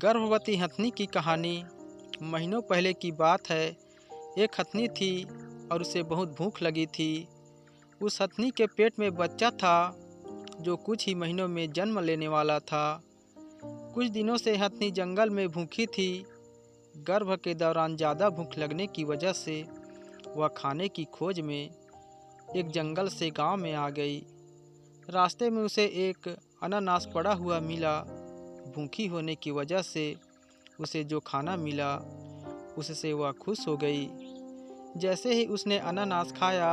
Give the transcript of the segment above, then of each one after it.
गर्भवती हथनी की कहानी महीनों पहले की बात है। एक हथनी थी और उसे बहुत भूख लगी थी। उस हथनी के पेट में बच्चा था जो कुछ ही महीनों में जन्म लेने वाला था। कुछ दिनों से हथनी जंगल में भूखी थी। गर्भ के दौरान ज़्यादा भूख लगने की वजह से वह खाने की खोज में एक जंगल से गांव में आ गई। रास्ते में उसे एक अनानास पड़ा हुआ मिला। भूखी होने की वजह से उसे जो खाना मिला उससे वह खुश हो गई। जैसे ही उसने अनानास खाया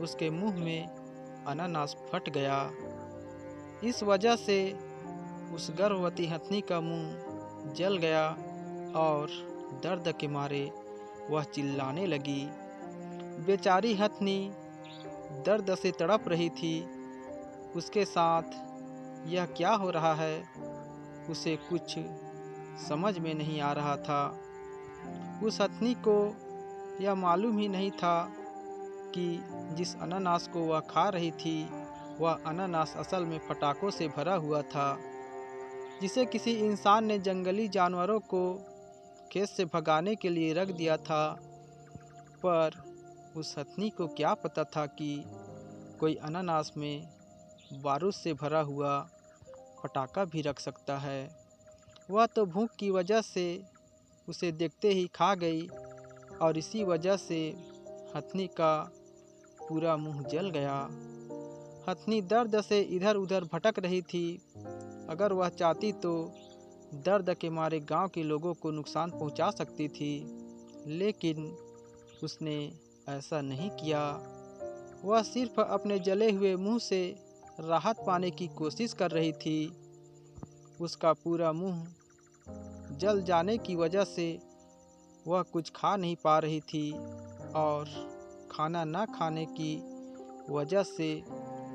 उसके मुंह में अनानास फट गया। इस वजह से उस गर्भवती हथनी का मुंह जल गया और दर्द के मारे वह चिल्लाने लगी। बेचारी हथनी दर्द से तड़प रही थी। उसके साथ यह क्या हो रहा है उसे कुछ समझ में नहीं आ रहा था। उस हथनी को यह मालूम ही नहीं था कि जिस अनानास को वह खा रही थी वह अनानास असल में पटाखों से भरा हुआ था, जिसे किसी इंसान ने जंगली जानवरों को खेत से भगाने के लिए रख दिया था। पर उस हथनी को क्या पता था कि कोई अनानास में बारूद से भरा हुआ पटाखा भी रख सकता है। वह तो भूख की वजह से उसे देखते ही खा गई और इसी वजह से हथनी का पूरा मुंह जल गया। हथनी दर्द से इधर उधर भटक रही थी। अगर वह चाहती तो दर्द के मारे गांव के लोगों को नुकसान पहुंचा सकती थी, लेकिन उसने ऐसा नहीं किया। वह सिर्फ अपने जले हुए मुंह से राहत पाने की कोशिश कर रही थी। उसका पूरा मुंह जल जाने की वजह से वह कुछ खा नहीं पा रही थी और खाना न खाने की वजह से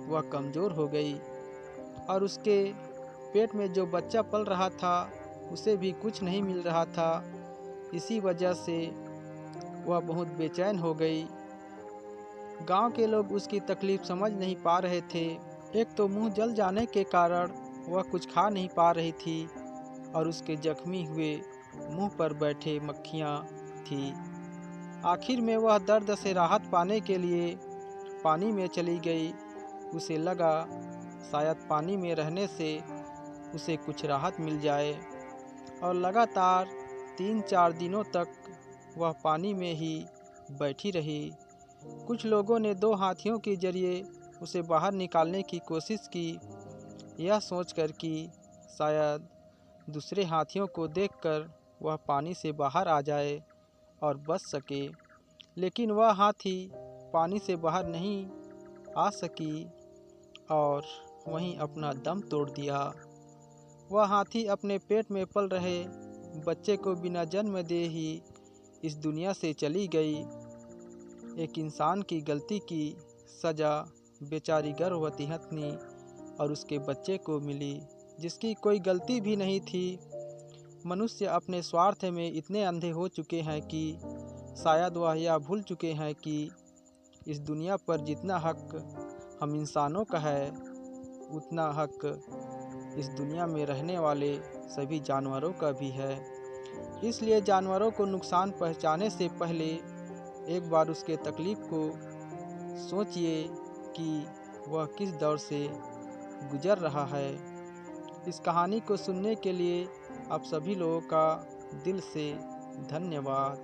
वह कमज़ोर हो गई और उसके पेट में जो बच्चा पल रहा था उसे भी कुछ नहीं मिल रहा था। इसी वजह से वह बहुत बेचैन हो गई। गांव के लोग उसकी तकलीफ़ समझ नहीं पा रहे थे। एक तो मुंह जल जाने के कारण वह कुछ खा नहीं पा रही थी और उसके जख्मी हुए मुंह पर बैठे मक्खियाँ थी। आखिर में वह दर्द से राहत पाने के लिए पानी में चली गई। उसे लगा शायद पानी में रहने से उसे कुछ राहत मिल जाए और लगातार 3-4 दिनों तक वह पानी में ही बैठी रही। कुछ लोगों ने 2 हाथियों के जरिए उसे बाहर निकालने की कोशिश की, यह सोचकर कि शायद दूसरे हाथियों को देखकर वह पानी से बाहर आ जाए और बच सके, लेकिन वह हाथी पानी से बाहर नहीं आ सकी और वहीं अपना दम तोड़ दिया। वह हाथी अपने पेट में पल रहे बच्चे को बिना जन्म दे ही इस दुनिया से चली गई। एक इंसान की गलती की सज़ा बेचारी गर्भवती हथनी और उसके बच्चे को मिली, जिसकी कोई गलती भी नहीं थी। मनुष्य अपने स्वार्थ में इतने अंधे हो चुके हैं कि शायद वह यह भूल चुके हैं कि इस दुनिया पर जितना हक हम इंसानों का है उतना हक इस दुनिया में रहने वाले सभी जानवरों का भी है। इसलिए जानवरों को नुकसान पहुंचाने से पहले एक बार उसके तकलीफ़ को सोचिए कि वह किस दौर से गुजर रहा है। इस कहानी को सुनने के लिए आप सभी लोगों का दिल से धन्यवाद।